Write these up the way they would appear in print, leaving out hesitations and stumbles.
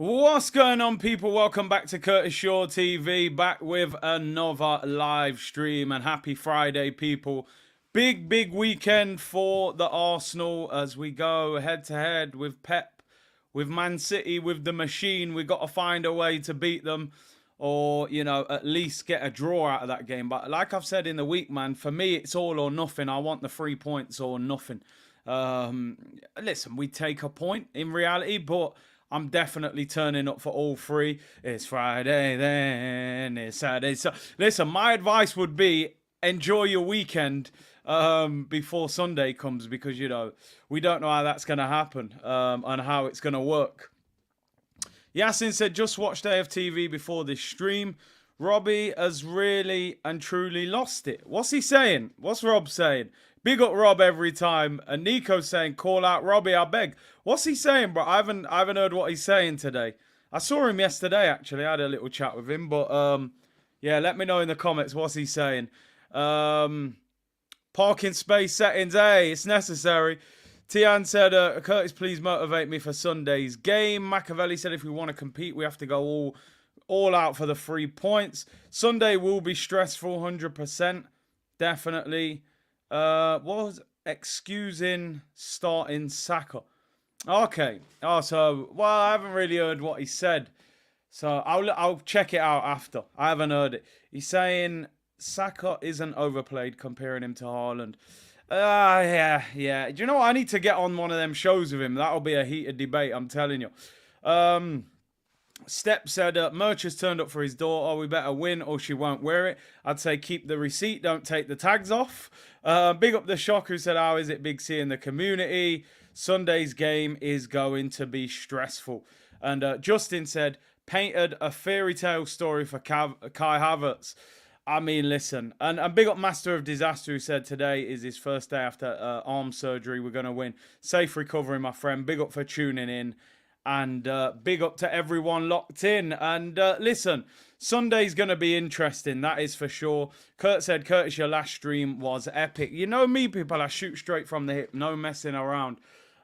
What's going on, people? Welcome back to Curtis Shaw TV, back with another live stream, and happy Friday, people. Big weekend for the Arsenal as we go head to head with Pep, with Man City, with the machine. We've got to find a way to beat them, or, at least get a draw out of that game. But like I've said in the week, man, for me, it's all or nothing. I want the 3 points or nothing. Listen, we take a point in reality, but I'm definitely turning up for all three. It's Friday, then it's Saturday. So, listen, my advice would be enjoy your weekend before Sunday comes, because, we don't know how that's going to happen and how it's going to work. Yasin said, just watched AFTV before this stream. Robbie has really and truly lost it. What's he saying? What's Rob saying? Big up Rob every time. And Nico's saying, call out Robbie, I beg. What's he saying, bro? I haven't heard what he's saying today. I saw him yesterday, actually. I had a little chat with him. But, yeah, let me know in the comments what's he saying. Parking space settings, hey, it's necessary. Tian said, Curtis, please motivate me for Sunday's game. Machiavelli said, if we want to compete, we have to go all out for the 3 points. Sunday will be stressful, 100%. Definitely. Was excusing starting Saka. Okay. Oh, I haven't really heard what he said. So I'll check it out after. I haven't heard it. He's saying Saka isn't overplayed, comparing him to Haaland. Yeah. Do you know what? I need to get on one of them shows with him. That'll be a heated debate, I'm telling you. Step said, Merch has turned up for his daughter. We better win or she won't wear it. I'd say keep the receipt. Don't take the tags off. Big up the Shock, who said, how is it Big C in the community? Sunday's game is going to be stressful. And Justin said, painted a fairy tale story for Kai Havertz. I mean, listen. And big up Master of Disaster, who said today is his first day after arm surgery. We're going to win. Safe recovery, my friend. Big up for tuning in. And big up to everyone locked in. And listen, Sunday's going to be interesting, that is for sure. Kurt said, Curtis, your last stream was epic. You know me, people, I shoot straight from the hip. No messing around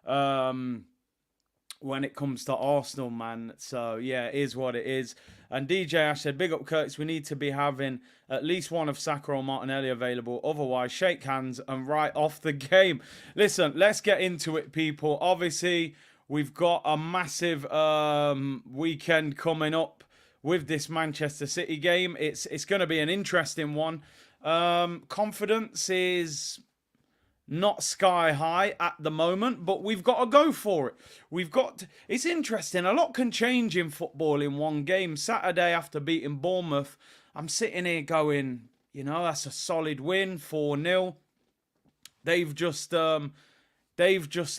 when it comes to Arsenal, man. So, yeah, it is what it is. And DJ Ash said, big up, Curtis. We need to be having at least one of Saka or Martinelli available. Otherwise, shake hands and write off the game. Listen, let's get into it, people. Obviously, we've got a massive weekend coming up with this Manchester City game. It's going to be an interesting one. Confidence is not sky high at the moment, but we've got to go for it. It's interesting. A lot can change in football in one game. Saturday, after beating Bournemouth, I'm sitting here going, that's a solid win, 4-0. They've just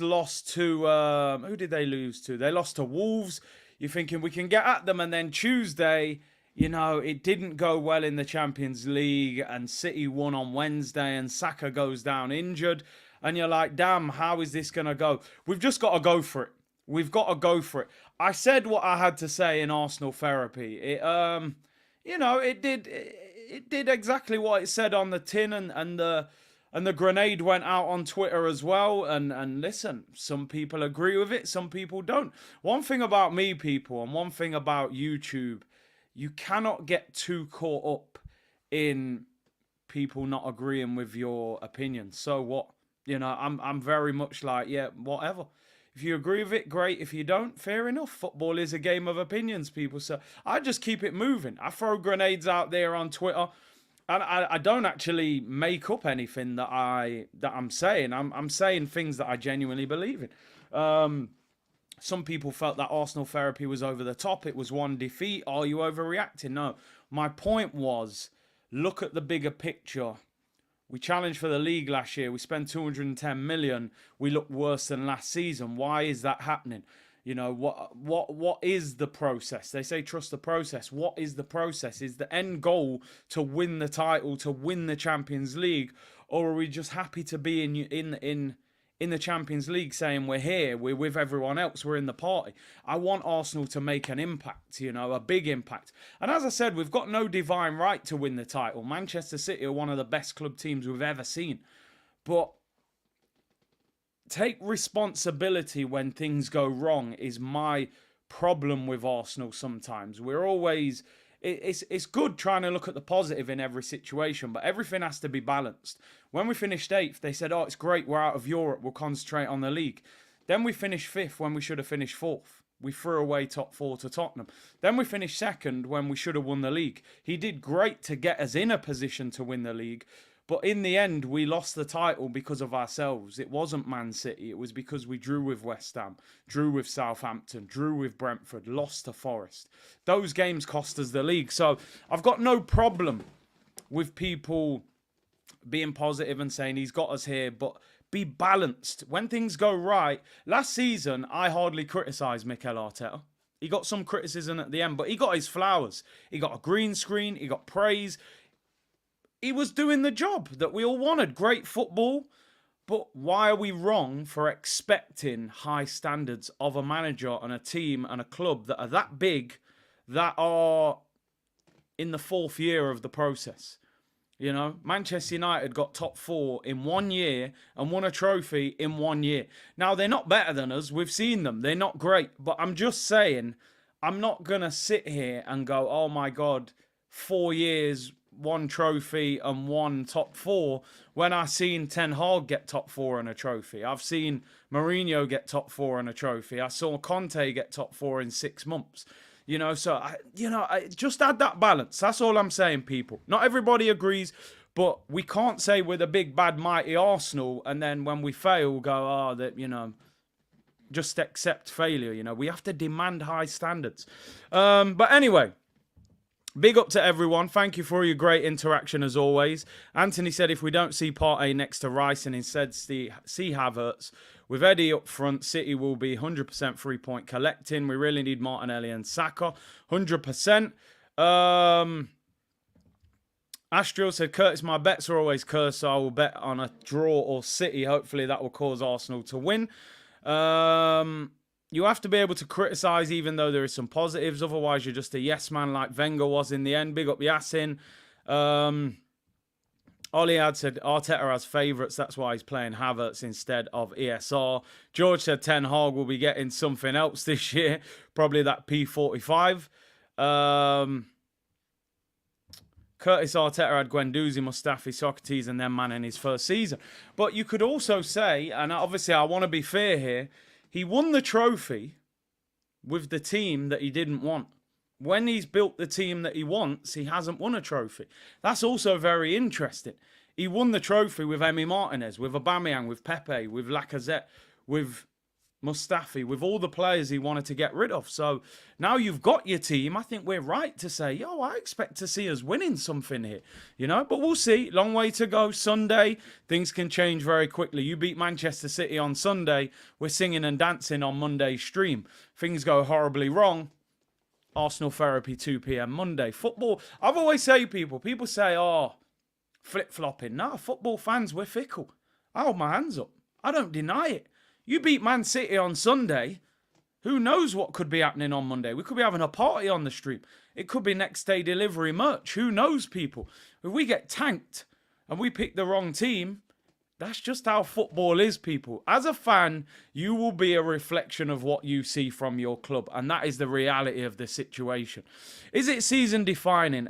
lost to, who did they lose to? They lost to Wolves. You're thinking we can get at them. And then Tuesday, it didn't go well in the Champions League. And City won on Wednesday and Saka goes down injured. And you're like, damn, how is this going to go? We've just got to go for it. We've got to go for it. I said what I had to say in Arsenal Therapy. It did exactly what it said on the tin, and the grenade went out on Twitter as well. And listen, some people agree with it, some people don't. One thing about me, people, and one thing about YouTube, you cannot get too caught up in people not agreeing with your opinion. So what? I'm very much like, yeah, whatever. If you agree with it, great. If you don't, fair enough. Football is a game of opinions, people. So I just keep it moving. I throw grenades out there on Twitter. And I don't actually make up anything that I'm saying. I'm saying things that I genuinely believe in. Some people felt that Arsenal Therapy was over the top. It was one defeat. Are you overreacting? No. My point was, look at the bigger picture. We challenged for the league last year. We spent 210 million. We looked worse than last season. Why is that happening? What is the process? They say trust the process. What is the process? Is the end goal to win the title, to win the Champions League, or are we just happy to be in the Champions League, saying we're here, we're with everyone else, we're in the party? I want Arsenal to make an impact, a big impact. And as I said, we've got no divine right to win the title. Manchester City are one of the best club teams we've ever seen, but take responsibility when things go wrong is my problem with Arsenal sometimes. We're always... It's good trying to look at the positive in every situation, but everything has to be balanced. When we finished 8th, they said, oh, it's great, we're out of Europe, we'll concentrate on the league. Then we finished 5th when we should have finished 4th. We threw away top 4 to Tottenham. Then we finished 2nd when we should have won the league. He did great to get us in a position to win the league, but in the end, we lost the title because of ourselves. It wasn't Man City. It was because we drew with West Ham, drew with Southampton, drew with Brentford, lost to Forest. Those games cost us the league. So I've got no problem with people being positive and saying he's got us here, but be balanced. When things go right, last season, I hardly criticised Mikel Arteta. He got some criticism at the end, but he got his flowers. He got a green screen. He got praise. He was doing the job that we all wanted. Great football. But why are we wrong for expecting high standards of a manager and a team and a club that are that big, that are in the 4th year of the process? You know, Manchester United got top 4 in 1 year and won a trophy in 1 year. Now, they're not better than us. We've seen them. They're not great. But I'm just saying, I'm not going to sit here and go, oh my God, 4 years, 1 trophy and 1 top 4, when I've seen Ten Hag get top 4 and a trophy. I've seen Mourinho get top 4 and a trophy. I saw Conte get top 4 in 6 months. You know, so, I just add that balance. That's all I'm saying, people. Not everybody agrees, but we can't say we're the big, bad, mighty Arsenal, and then when we fail, go, just accept failure. You know, we have to demand high standards. But anyway, big up to everyone. Thank you for your great interaction as always. Anthony said if we don't see Partey next to Rice and instead see Havertz, with Eddie up front, City will be 100% 3-point collecting. We really need Martinelli and Saka. 100%. Astral said, Curtis, my bets are always cursed, so I will bet on a draw or City. Hopefully that will cause Arsenal to win. You have to be able to criticise even though there is some positives. Otherwise, you're just a yes man like Wenger was in the end. Big up Yassin. Ollie had said Arteta has favourites. That's why he's playing Havertz instead of ESR. George said Ten Hag will be getting something else this year. Probably that P45. Curtis Arteta had Guendouzi, Mustafi, Socrates and then Man in his first season. But you could also say, and obviously I want to be fair here, he won the trophy with the team that he didn't want. When he's built the team that he wants, he hasn't won a trophy. That's also very interesting. He won the trophy with Emi Martinez, with Aubameyang, with Pepe, with Lacazette, with Mustafi, with all the players he wanted to get rid of. So now you've got your team. I think we're right to say, I expect to see us winning something here. You know, but we'll see. Long way to go. Sunday, things can change very quickly. You beat Manchester City on Sunday. We're singing and dancing on Monday's stream. Things go horribly wrong. Arsenal therapy 2 p.m. Monday. Football, I've always said people say, flip-flopping. No, football fans, we're fickle. I hold my hands up. I don't deny it. You beat Man City on Sunday. Who knows what could be happening on Monday? We could be having a party on the stream. It could be next day delivery merch. Who knows, people? If we get tanked and we pick the wrong team, that's just how football is, people. As a fan, you will be a reflection of what you see from your club. And that is the reality of the situation. Is it season defining?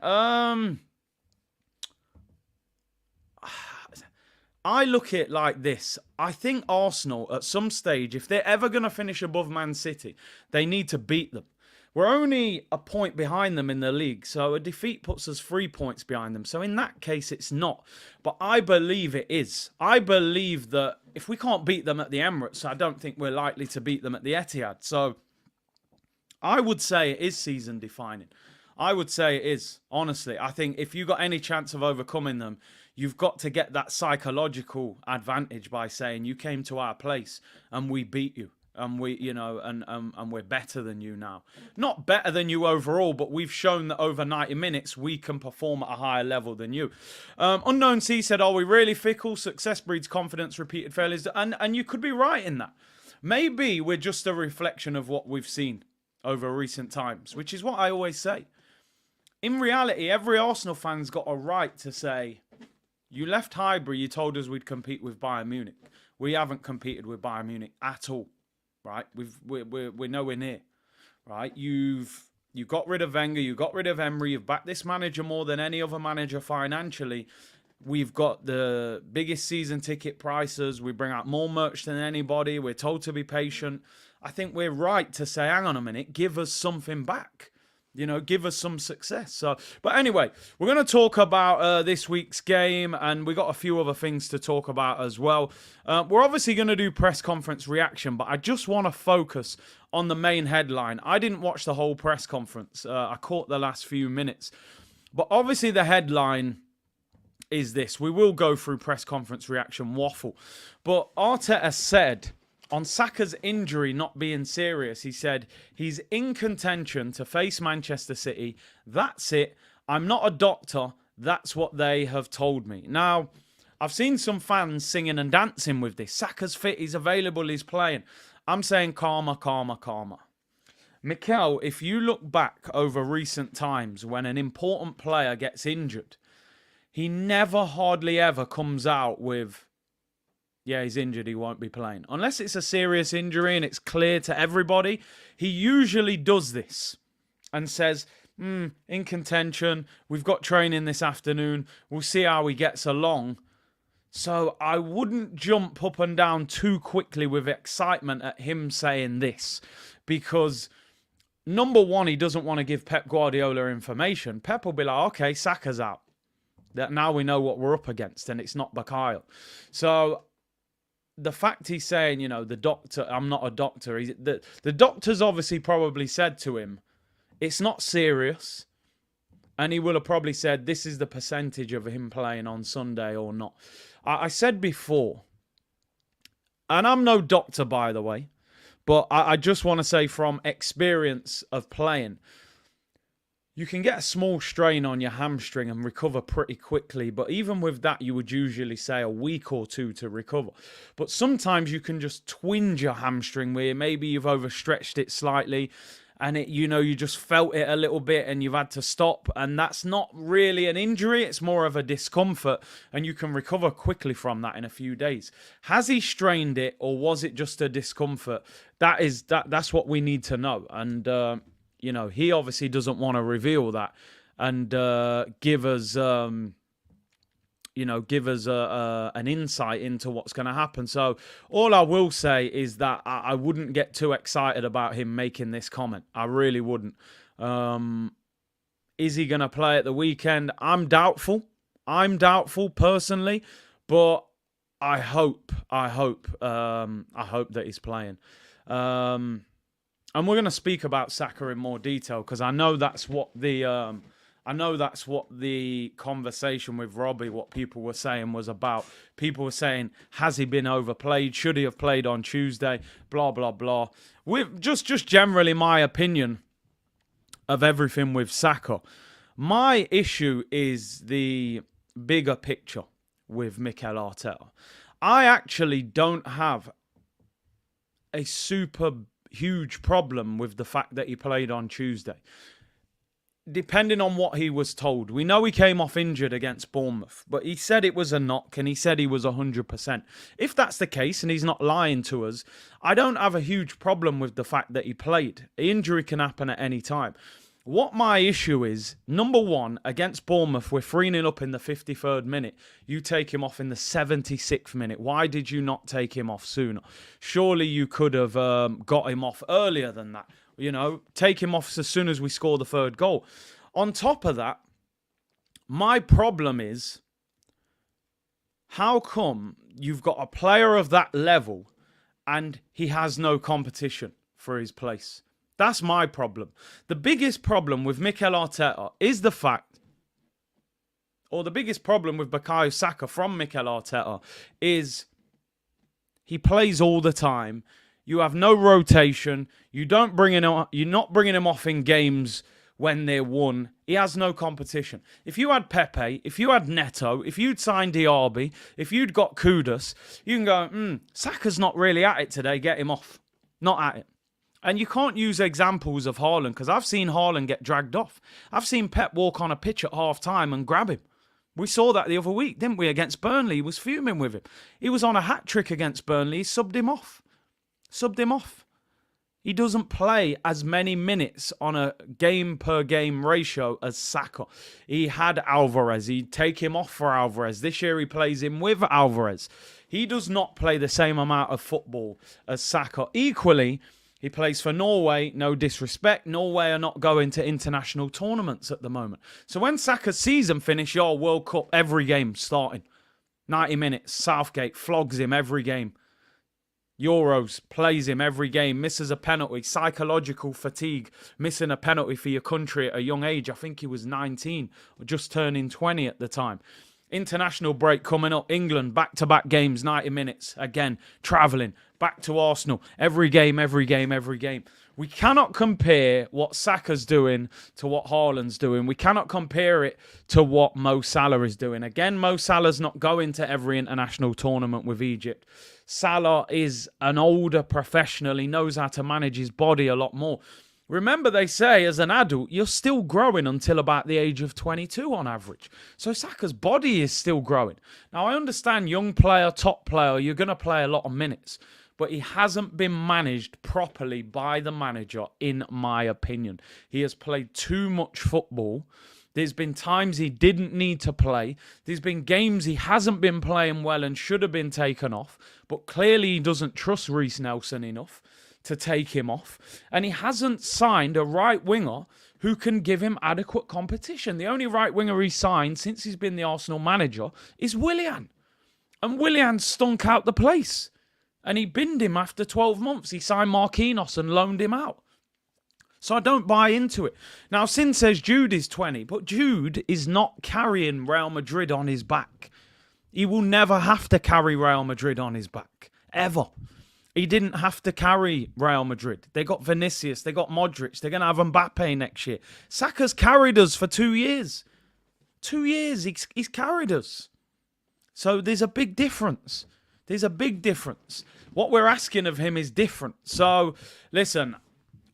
I look at it like this. I think Arsenal, at some stage, if they're ever going to finish above Man City, they need to beat them. We're only a point behind them in the league, so a defeat puts us 3 points behind them. So in that case, it's not. But I believe it is. I believe that if we can't beat them at the Emirates, I don't think we're likely to beat them at the Etihad. So I would say it is season defining. I would say it is, honestly. I think if you got any chance of overcoming them, you've got to get that psychological advantage by saying you came to our place and we beat you. And we're better than you now. Not better than you overall, but we've shown that over 90 minutes we can perform at a higher level than you. Unknown C said, are we really fickle? Success breeds confidence, repeated failures. And you could be right in that. Maybe we're just a reflection of what we've seen over recent times, which is what I always say. In reality, every Arsenal fan's got a right to say, you left Highbury, you told us we'd compete with Bayern Munich. We haven't competed with Bayern Munich at all. Right, we're nowhere near. right? You got rid of Wenger, you got rid of Emery, you've backed this manager more than any other manager financially. We've got the biggest season ticket prices. We bring out more merch than anybody. We're told to be patient. I think we're right to say, hang on a minute, give us something back. Give us some success. So, but anyway, we're going to talk about this week's game, and we got a few other things to talk about as well. We're obviously going to do press conference reaction, but I just want to focus on the main headline. I didn't watch the whole press conference. I caught the last few minutes. But obviously the headline is this. We will go through press conference reaction waffle. But Arteta said, on Saka's injury not being serious, he said he's in contention to face Manchester City. That's it. I'm not a doctor. That's what they have told me. Now, I've seen some fans singing and dancing with this. Saka's fit. He's available. He's playing. I'm saying calmer, calmer, calmer. Mikel, if you look back over recent times when an important player gets injured, he never, hardly ever comes out with, yeah, he's injured, he won't be playing. Unless it's a serious injury and it's clear to everybody, he usually does this and says, in contention, we've got training this afternoon, we'll see how he gets along. So I wouldn't jump up and down too quickly with excitement at him saying this, because number one, he doesn't want to give Pep Guardiola information. Pep will be like, okay, Saka's out. That now we know what we're up against, and it's not Bakayil. So the fact he's saying, the doctor, I'm not a doctor. The doctor's obviously probably said to him, it's not serious. And he will have probably said, this is the percentage of him playing on Sunday or not. I said before, and I'm no doctor, by the way, but I just want to say from experience of playing, you can get a small strain on your hamstring and recover pretty quickly. But even with that, you would usually say a week or two to recover. But sometimes you can just twinge your hamstring where maybe you've overstretched it slightly and you just felt it a little bit and you've had to stop. And that's not really an injury. It's more of a discomfort, and you can recover quickly from that in a few days. Has he strained it, or was it just a discomfort? That's what we need to know. And, he obviously doesn't want to reveal that and give us an insight into what's going to happen. So all I will say is that I wouldn't get too excited about him making this comment. I really wouldn't. Is he going to play at the weekend? I'm doubtful personally, but I hope that he's playing. And we're going to speak about Saka in more detail, because I know that's what the conversation with Robbie, what people were saying was about. People were saying, has he been overplayed? Should he have played on Tuesday? Blah, blah, blah. With just generally my opinion of everything with Saka. My issue is the bigger picture with Mikel Arteta. I actually don't have a super huge problem with the fact that he played on Tuesday, depending on what he was told. We know he came off injured against Bournemouth, but he said it was a knock and he said he was 100%. If that's the case and he's not lying to us, I don't have a huge problem with the fact that he played. Injury can happen at any time. What my issue is, number one, against Bournemouth, we're 3-0 up in the 53rd minute. You take him off in the 76th minute. Why did you not take him off sooner? Surely you could have got him off earlier than that. Take him off as soon as we score the third goal. On top of that, my problem is, how come you've got a player of that level and he has no competition for his place? That's my problem. The biggest problem with Mikel Arteta is the fact, or the biggest problem with Bukayo Saka from Mikel Arteta is he plays all the time. You have no rotation. You're not bringing him off in games when they're won. He has no competition. If you had Pepe, if you had Neto, if you'd signed Diaby, if you'd got Kudus, you can go, Saka's not really at it today, get him off. Not at it. And you can't use examples of Haaland, because I've seen Haaland get dragged off. I've seen Pep walk on a pitch at half-time and grab him. We saw that the other week, didn't we, against Burnley? He was fuming with him. He was on a hat-trick against Burnley. He subbed him off. he doesn't play as many minutes on a game-per-game ratio as Saka. He had Alvarez. He'd take him off for Alvarez. This year he plays him with Alvarez. He does not play the same amount of football as Saka. Equally, he plays for Norway. No disrespect. Norway are not going to international tournaments at the moment. So when Saka's season finished, World Cup, every game starting. 90 minutes. Southgate flogs him every game. Euros, plays him every game, misses a penalty, psychological fatigue, missing a penalty for your country at a young age. I think he was 19, or just turning 20 at the time. International break coming up, England, back-to-back games, 90 minutes, again, travelling, back to Arsenal, every game, every game, every game. We cannot compare what Saka's doing to what Haaland's doing. We cannot compare it to what Mo Salah is doing. Again, Mo Salah's not going to every international tournament with Egypt. Salah is an older professional. He knows how to manage his body a lot more. Remember, they say as an adult, you're still growing until about the age of 22 on average. So Saka's body is still growing. Now, I understand young player, top player, you're going to play a lot of minutes. But he hasn't been managed properly by the manager, in my opinion. He has played too much football. There's been times he didn't need to play. There's been games he hasn't been playing well and should have been taken off. But clearly he doesn't trust Reece Nelson enough to take him off. And he hasn't signed a right winger who can give him adequate competition. The only right winger he's signed since he's been the Arsenal manager is Willian. And Willian stunk out the place. And he binned him after 12 months. He signed Marquinhos and loaned him out. So I don't buy into it. Now, Sin says Jude is 20, but Jude is not carrying Real Madrid on his back. He will never have to carry Real Madrid on his back. Ever. He didn't have to carry Real Madrid. They got Vinicius. They got Modric. They're going to have Mbappe next year. Saka's carried us for 2 years. 2 years he's carried us. So there's a big difference. There's a big difference. What we're asking of him is different. So, listen,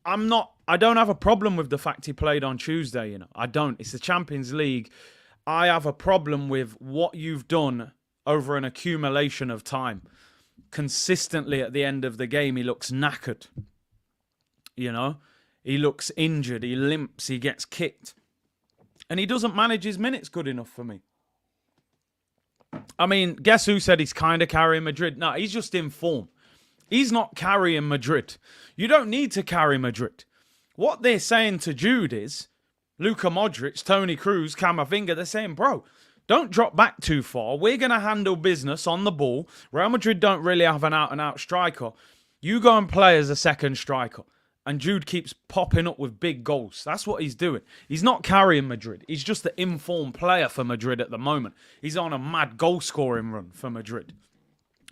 I don't have a problem with the fact he played on Tuesday, I don't. It's the Champions League. I have a problem with what you've done over an accumulation of time. Consistently at the end of the game, he looks knackered. He looks injured. He limps. He gets kicked. And he doesn't manage his minutes good enough for me. I mean, guess who said he's kind of carrying Madrid? No, he's just in form. He's not carrying Madrid. You don't need to carry Madrid. What they're saying to Jude is, Luka Modric, Toni Kroos, Camavinga, they're saying, bro, don't drop back too far. We're going to handle business on the ball. Real Madrid don't really have an out-and-out striker. You go and play as a second striker. And Jude keeps popping up with big goals. That's what he's doing. He's not carrying Madrid. He's just the informed player for Madrid at the moment. He's on a mad goal-scoring run for Madrid.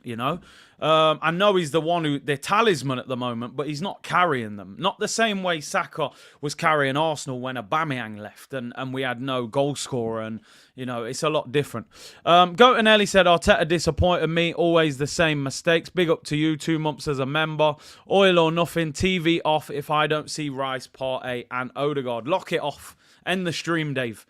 I know he's the one who, they're talisman at the moment, but he's not carrying them. Not the same way Saka was carrying Arsenal when Aubameyang left and we had no goal scorer. And, it's a lot different. Goatanelli said, Arteta disappointed me. Always the same mistakes. Big up to you. 2 months as a member. Oil or nothing. TV off if I don't see Rice, Partey and Odegaard. Lock it off. End the stream, Dave,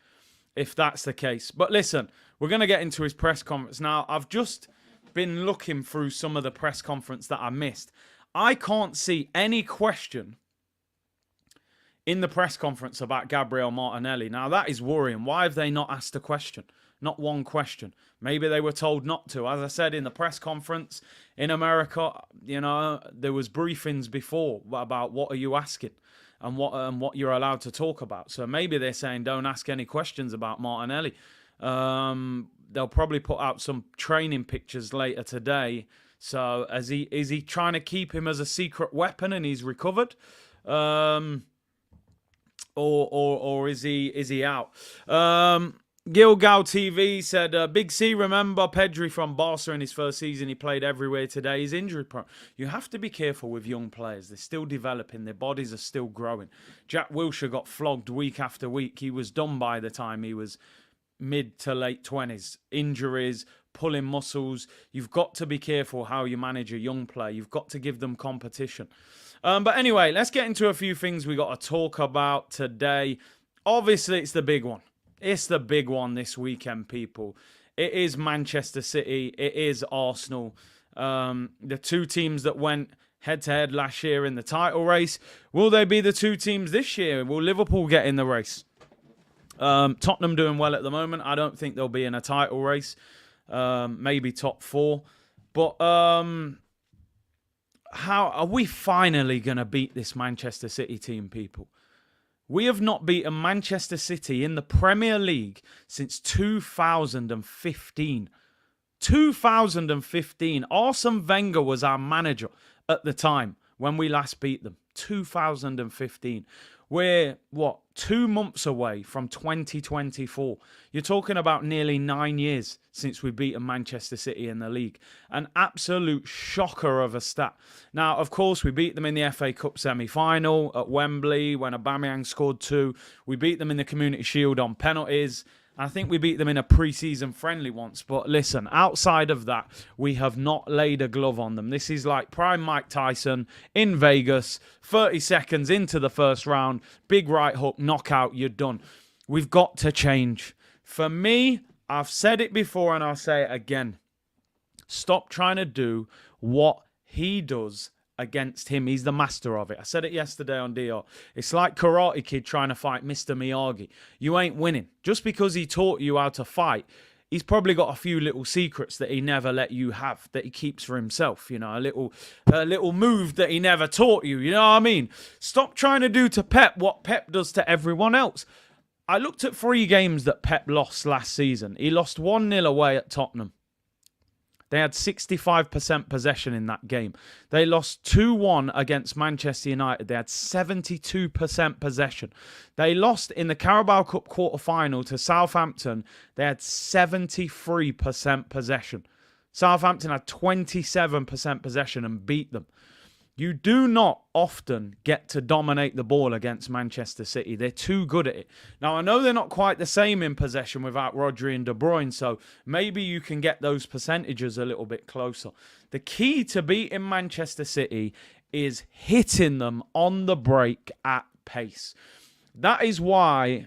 if that's the case. But listen, we're going to get into his press conference now. I've just been looking through some of the press conference that I missed. I can't see any question in the press conference about Gabriel Martinelli. Now, that is worrying. Why have they not asked a question? Not one question. Maybe they were told not to. As I said, in the press conference in America, there was briefings before about what are you asking and what you're allowed to talk about. So maybe they're saying don't ask any questions about Martinelli. They'll probably put out some training pictures later today. So is he trying to keep him as a secret weapon and he's recovered? Or is he out? Gilgal TV said, Big C, remember Pedri from Barca in his first season? He played everywhere today. He's injury prone. You have to be careful with young players. They're still developing. Their bodies are still growing. Jack Wilshere got flogged week after week. He was done by the time he was mid to late 20s. Injuries, pulling muscles. You've got to be careful how you manage a young player. You've got to give them competition. But anyway, let's get into a few things we got to talk about today. Obviously, it's the big one. It's the big one this weekend, people. It is Manchester City. It is Arsenal. The two teams that went head-to-head last year in the title race. Will they be the two teams this year? Will Liverpool get in the race? Tottenham doing well at the moment. I don't think they'll be in a title race. Maybe top 4. But how are we finally going to beat this Manchester City team, people? We have not beaten Manchester City in the Premier League since 2015. 2015. Arsene Wenger was our manager at the time when we last beat them. 2015. We're, 2 months away from 2024. You're talking about nearly 9 years since we've beaten Manchester City in the league. An absolute shocker of a stat. Now, of course, we beat them in the FA Cup semi-final at Wembley when Aubameyang scored 2. We beat them in the Community Shield on penalties. I think we beat them in a pre-season friendly once. But listen, outside of that, we have not laid a glove on them. This is like prime Mike Tyson in Vegas, 30 seconds into the first round, big right hook, knockout, you're done. We've got to change. For me, I've said it before and I'll say it again. Stop trying to do what he does against him. He's the master of it. I said it yesterday on DR. It's like Karate Kid trying to fight Mr. Miyagi. You ain't winning. Just because he taught you how to fight, he's probably got a few little secrets that he never let you have, that he keeps for himself. You know, a little move that he never taught you. You know what I mean? Stop trying to do to Pep what Pep does to everyone else. I looked at 3 games that Pep lost last season. He lost 1-0 away at Tottenham. They had 65% possession in that game. They lost 2-1 against Manchester United. They had 72% possession. They lost in the Carabao Cup quarter-final to Southampton. They had 73% possession. Southampton had 27% possession and beat them. You do not often get to dominate the ball against Manchester City. They're too good at it. Now, I know they're not quite the same in possession without Rodri and De Bruyne, so maybe you can get those percentages a little bit closer. The key to beating Manchester City is hitting them on the break at pace. That is why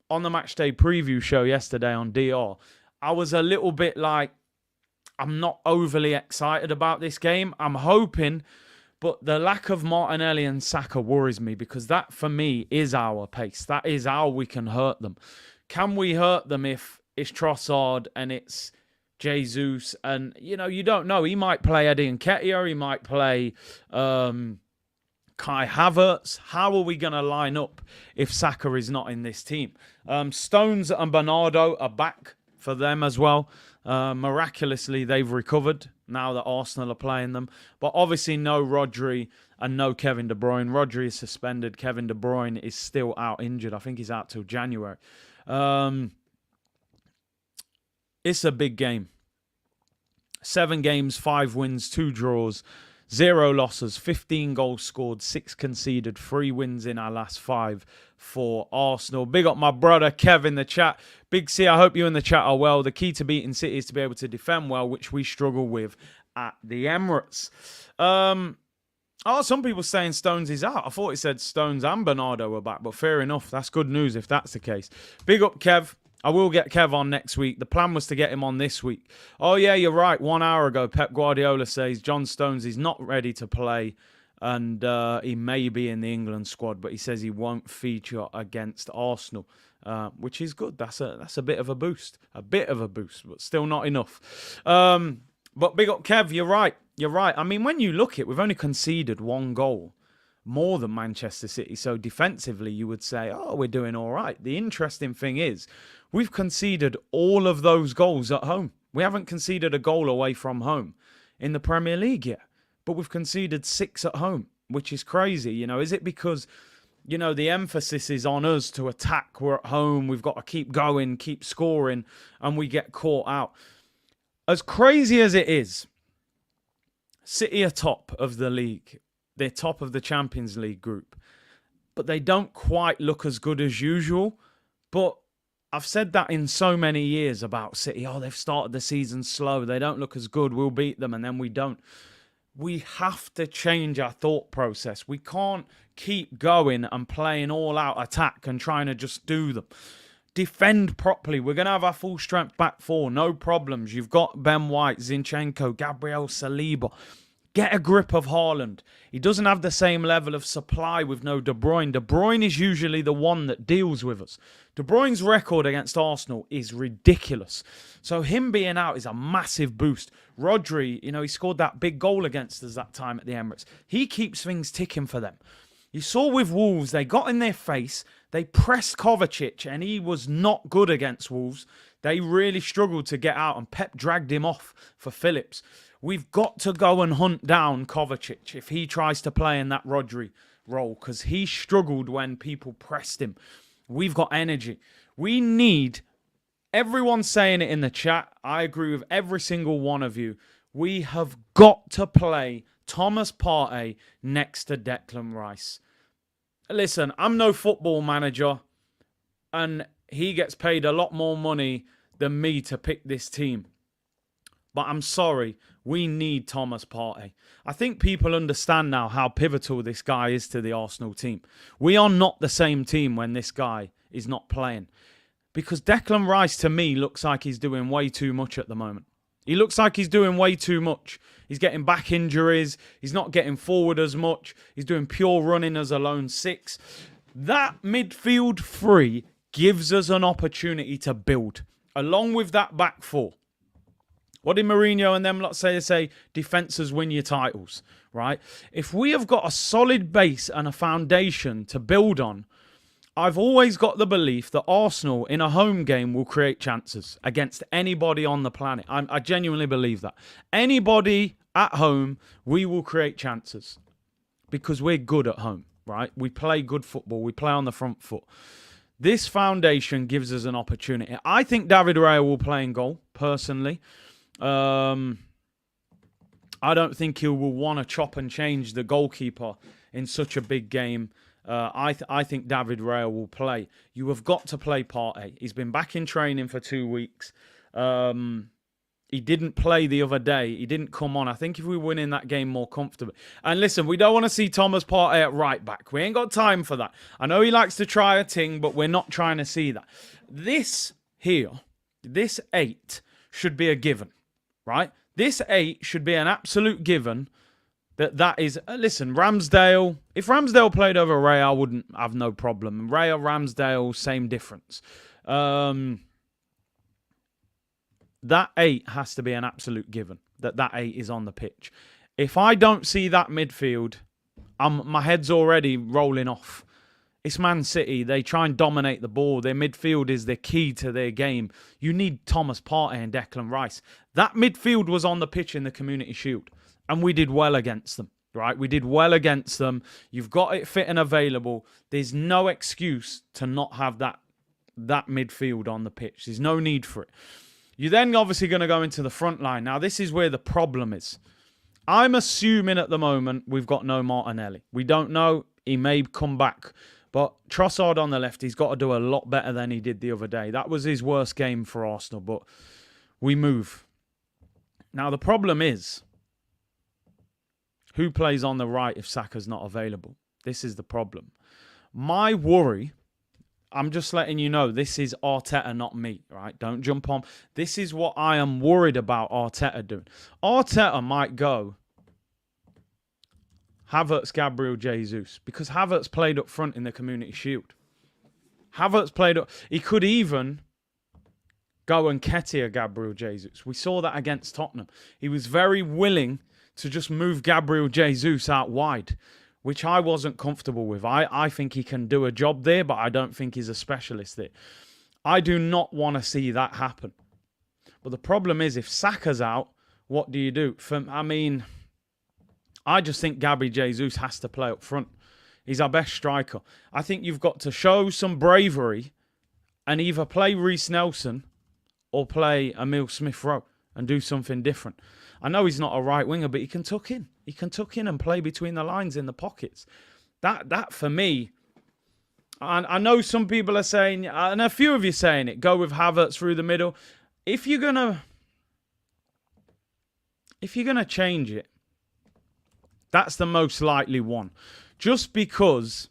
on the Matchday preview show yesterday on DR, I was a little bit like, I'm not overly excited about this game. I'm hoping... But the lack of Martinelli and Saka worries me because that, for me, is our pace. That is how we can hurt them. Can we hurt them if it's Trossard and it's Jesus? And, you know, you don't know. He might play Eddie Nketiah. He might play Kai Havertz. How are we going to line up if Saka is not in this team? Stones and Bernardo are back for them as well. Miraculously, they've recovered now that Arsenal are playing them. But obviously no Rodri and no Kevin De Bruyne. Rodri is suspended. Kevin De Bruyne is still out injured. I think he's out till January. It's a big game. 7 games, 5 wins, 2 draws, 0 losses, 15 goals scored, 6 conceded, 3 wins in our last 5 for Arsenal. Big up my brother Kev in the chat. Big C, I hope you in the chat are well. The key to beating City is to be able to defend well, which we struggle with at the Emirates. Some people saying Stones is out. I thought it said Stones and Bernardo were back, but fair enough. That's good news if that's the case. Big up Kev. I will get Kev on next week. The plan was to get him on this week. Oh, yeah, you're right. 1 hour ago, Pep Guardiola says John Stones is not ready to play and he may be in the England squad, but he says he won't feature against Arsenal, which is good. That's a bit of a boost. A bit of a boost, but still not enough. But big up Kev, you're right. You're right. I mean, when you look at it, we've only conceded 1 goal more than Manchester City. So defensively, you would say, oh, we're doing all right. The interesting thing is, we've conceded all of those goals at home. We haven't conceded a goal away from home in the Premier League yet. But we've conceded 6 at home, which is crazy. You know, is it because, you know, the emphasis is on us to attack? We're at home. We've got to keep going, keep scoring, and we get caught out. As crazy as it is, City are top of the league. They're top of the Champions League group. But they don't quite look as good as usual. But I've said that in so many years about City. Oh, they've started the season slow. They don't look as good. We'll beat them, and then we don't. We have to change our thought process. We can't keep going and playing all-out attack and trying to just do them. Defend properly. We're going to have our full strength back 4. No problems. You've got Ben White, Zinchenko, Gabriel Saliba. Get a grip of Haaland. He doesn't have the same level of supply with no De Bruyne. De Bruyne is usually the one that deals with us. De Bruyne's record against Arsenal is ridiculous. So him being out is a massive boost. Rodri, he scored that big goal against us that time at the Emirates. He keeps things ticking for them. You saw with Wolves, they got in their face. They pressed Kovacic, and he was not good against Wolves. They really struggled to get out, and Pep dragged him off for Phillips. We've got to go and hunt down Kovacic if he tries to play in that Rodri role, because he struggled when people pressed him. We've got energy. We need, everyone's saying it in the chat, I agree with every single one of you, we have got to play Thomas Partey next to Declan Rice. Listen, I'm no football manager, and he gets paid a lot more money than me to pick this team. But I'm sorry, we need Thomas Partey. I think people understand now how pivotal this guy is to the Arsenal team. We are not the same team when this guy is not playing. Because Declan Rice, to me, looks like he's doing way too much at the moment. He looks like he's doing way too much. He's getting back injuries. He's not getting forward as much. He's doing pure running as a lone six. That midfield three gives us an opportunity to build. Along with that back four. What did Mourinho and them lot say? They say defences win your titles, right? If we have got a solid base and a foundation to build on, I've always got the belief that Arsenal in a home game will create chances against anybody on the planet. I genuinely believe that. Anybody at home, we will create chances because we're good at home, right? We play good football. We play on the front foot. This foundation gives us an opportunity. I think David Raya will play in goal, personally. I don't think he will want to chop and change the goalkeeper in such a big game. I think David Raya will play. You have got to play Partey. He's been back in training for 2 weeks. He didn't play the other day. He didn't come on. I think if we win in that game more comfortably. And listen, we don't want to see Thomas Partey at right back. We ain't got time for that. I know he likes to try a ting, but we're not trying to see that. This here, this 8 should be a given, right? This 8 should be an absolute given. That is, listen, Ramsdale, if Ramsdale played over Ray, I wouldn't have no problem. Ray or Ramsdale, same difference. That 8 has to be an absolute given, that 8 is on the pitch. If I don't see that midfield, my head's already rolling off. It's Man City. They try and dominate the ball. Their midfield is the key to their game. You need Thomas Partey and Declan Rice. That midfield was on the pitch in the Community Shield. And we did well against them, right? We did well against them. You've got it fit and available. There's no excuse to not have that midfield on the pitch. There's no need for it. You're then obviously going to go into the front line. Now, this is where the problem is. I'm assuming at the moment we've got no Martinelli. We don't know. He may come back. But Trossard on the left, he's got to do a lot better than he did the other day. That was his worst game for Arsenal, but we move. Now, the problem is, who plays on the right if Saka's not available? This is the problem. My worry, I'm just letting you know, this is Arteta, not me, right? Don't jump on. This is what I am worried about Arteta doing. Arteta might go Havertz, Gabriel, Jesus, because Havertz played up front in the Community Shield. Havertz played up. He could even go and Nketiah, Gabriel, Jesus. We saw that against Tottenham. He was very willing to just move Gabriel Jesus out wide, which I wasn't comfortable with. I think he can do a job there, but I don't think he's a specialist there. I do not want to see that happen. But the problem is, if Saka's out, what do you do? I just think Gabby Jesus has to play up front. He's our best striker. I think you've got to show some bravery and either play Reece Nelson or play Emile Smith-Rowe and do something different. I know he's not a right winger, but he can tuck in. He can tuck in and play between the lines in the pockets. That for me, I know some people are saying, and a few of you saying it, go with Havertz through the middle. If you're gonna change it, that's the most likely one. Just because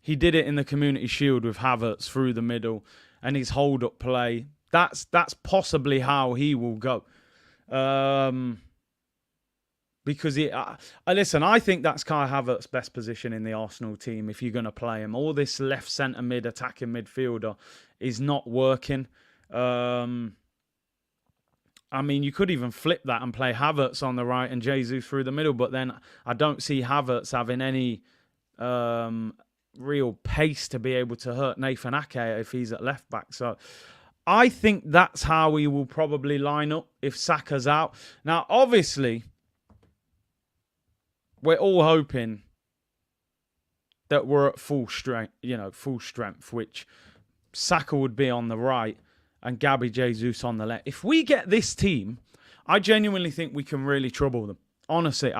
he did it in the Community Shield with Havertz through the middle and his hold-up play, that's possibly how he will go. because listen, I think that's Kai Havertz's best position in the Arsenal team if you're going to play him. All this left centre mid attacking midfielder is not working. I mean, you could even flip that and play Havertz on the right and Jesus through the middle, but then I don't see Havertz having any real pace to be able to hurt Nathan Ake if he's at left back. So I think that's how he will probably line up if Saka's out. Now, obviously, we're all hoping that we're at full strength, which Saka would be on the right and Gabby Jesus on the left. If we get this team, I genuinely think we can really trouble them. Honestly,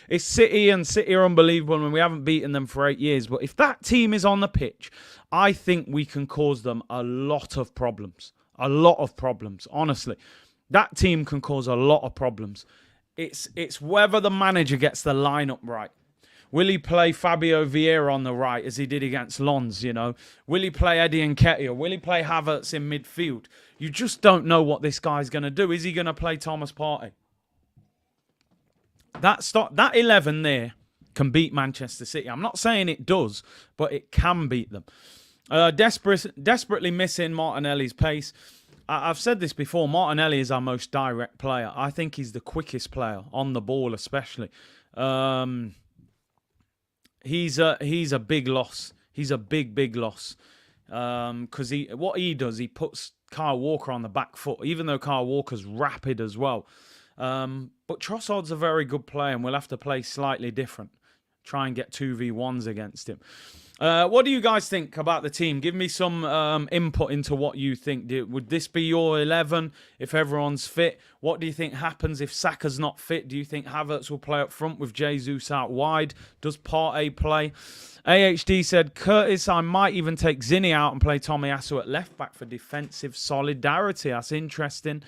it's City, and City are unbelievable, and we haven't beaten them for 8 years. But if that team is on the pitch, I think we can cause them a lot of problems. A lot of problems, honestly. That team can cause a lot of problems. It's whether the manager gets the lineup right. Will he play Fabio Vieira on the right as he did against Lens, Will he play Eddie Nketiah? Will he play Havertz in midfield? You just don't know what this guy's going to do. Is he going to play Thomas Partey? That 11 there can beat Manchester City. I'm not saying it does, but it can beat them. Desperately missing Martinelli's pace. I've said this before. Martinelli is our most direct player. I think he's the quickest player on the ball, especially. He's a big loss. He's a big loss. Because what he does, he puts Kyle Walker on the back foot, even though Kyle Walker's rapid as well. But Trossard's a very good player, and we'll have to play slightly different. Try and get 2v1s against him. What do you guys think about the team? Give me some input into what you think. Would this be your 11 if everyone's fit? What do you think happens if Saka's not fit? Do you think Havertz will play up front with Jesus out wide? Does Partey play? AHD said, Curtis, I might even take Zinni out and play Tomiyasu at left back for defensive solidarity. That's interesting.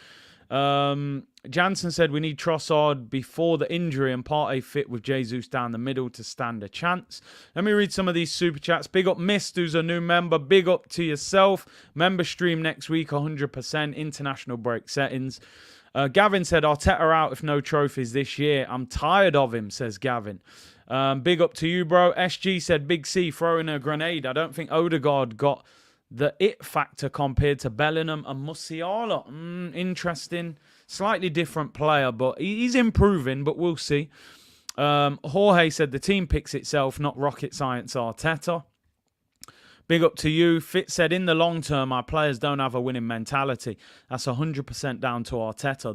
Jansen said we need Trossard before the injury and Partey fit with Jesus down the middle to stand a chance. Let me read some of these super chats. Big up Mist, who's a new member. Big up to yourself. Member stream next week, 100%. International break settings. Gavin said Arteta out if no trophies this year. I'm tired of him, says Gavin. Big up to you, bro. SG said Big C throwing a grenade. I don't think Odegaard got the it factor compared to Bellingham and Musiala. Interesting. Slightly different player, but he's improving, but we'll see. Jorge said the team picks itself, not rocket science Arteta. Big up to you. Fitz said, in the long term, our players don't have a winning mentality. That's 100% down to Arteta.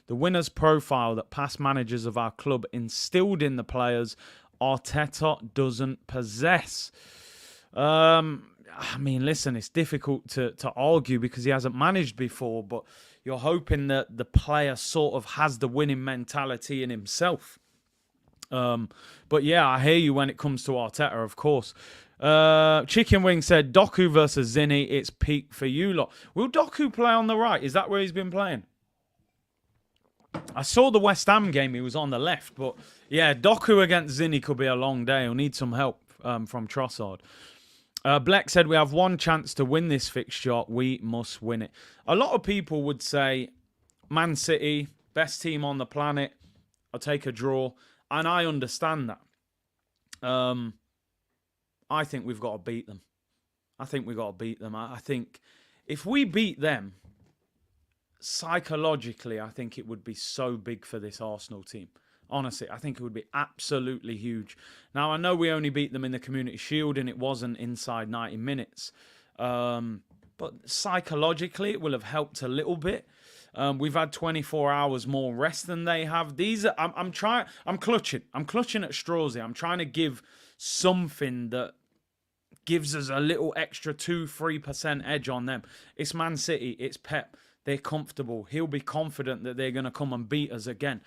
The winner's profile that past managers of our club instilled in the players, Arteta doesn't possess. I mean, listen, it's difficult to argue because he hasn't managed before, but you're hoping that the player sort of has the winning mentality in himself. But yeah, I hear you when it comes to Arteta, of course. Chicken Wing said, Doku versus Zinni, it's peak for you lot. Will Doku play on the right? Is that where he's been playing? I saw the West Ham game, he was on the left, but yeah, Doku against Zinni could be a long day. He'll need some help from Trossard. Bleck said, we have one chance to win this fixture. We must win it. A lot of people would say, Man City, best team on the planet. I'll take a draw. And I understand that. I think we've got to beat them. I think if we beat them, psychologically, I think it would be so big for this Arsenal team. Honestly, I think it would be absolutely huge. Now, I know we only beat them in the Community Shield and it wasn't inside 90 minutes. But psychologically, it will have helped a little bit. We've had 24 hours more rest than they have. I'm clutching at straws here. I'm trying to give something that gives us a little extra 2-3% edge on them. It's Man City. It's Pep. They're comfortable. He'll be confident that they're going to come and beat us again.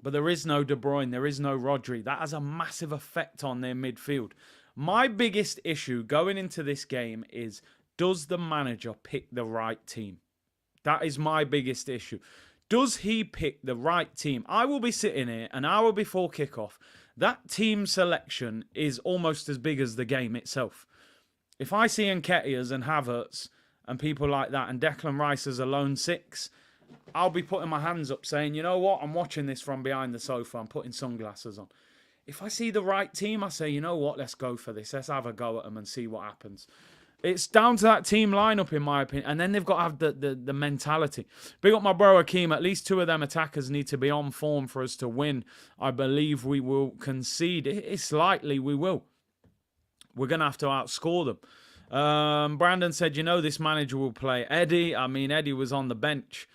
But there is no De Bruyne. There is no Rodri. That has a massive effect on their midfield. My biggest issue going into this game is, does the manager pick the right team? That is my biggest issue. Does he pick the right team? I will be sitting here an hour before kickoff. That team selection is almost as big as the game itself. If I see Nketiahs and Havertz and people like that and Declan Rice as a lone six, I'll be putting my hands up saying, you know what, I'm watching this from behind the sofa, I'm putting sunglasses on. If I see the right team, I say, you know what, let's go for this. Let's have a go at them and see what happens. It's down to that team lineup, in my opinion. And then they've got to have the mentality. Big up my bro Hakeem. At least 2 of them attackers need to be on form for us to win. I believe we will concede. It's likely we will. We're going to have to outscore them. Brandon said, you know, this manager will play Eddie. I mean, Eddie was on the bench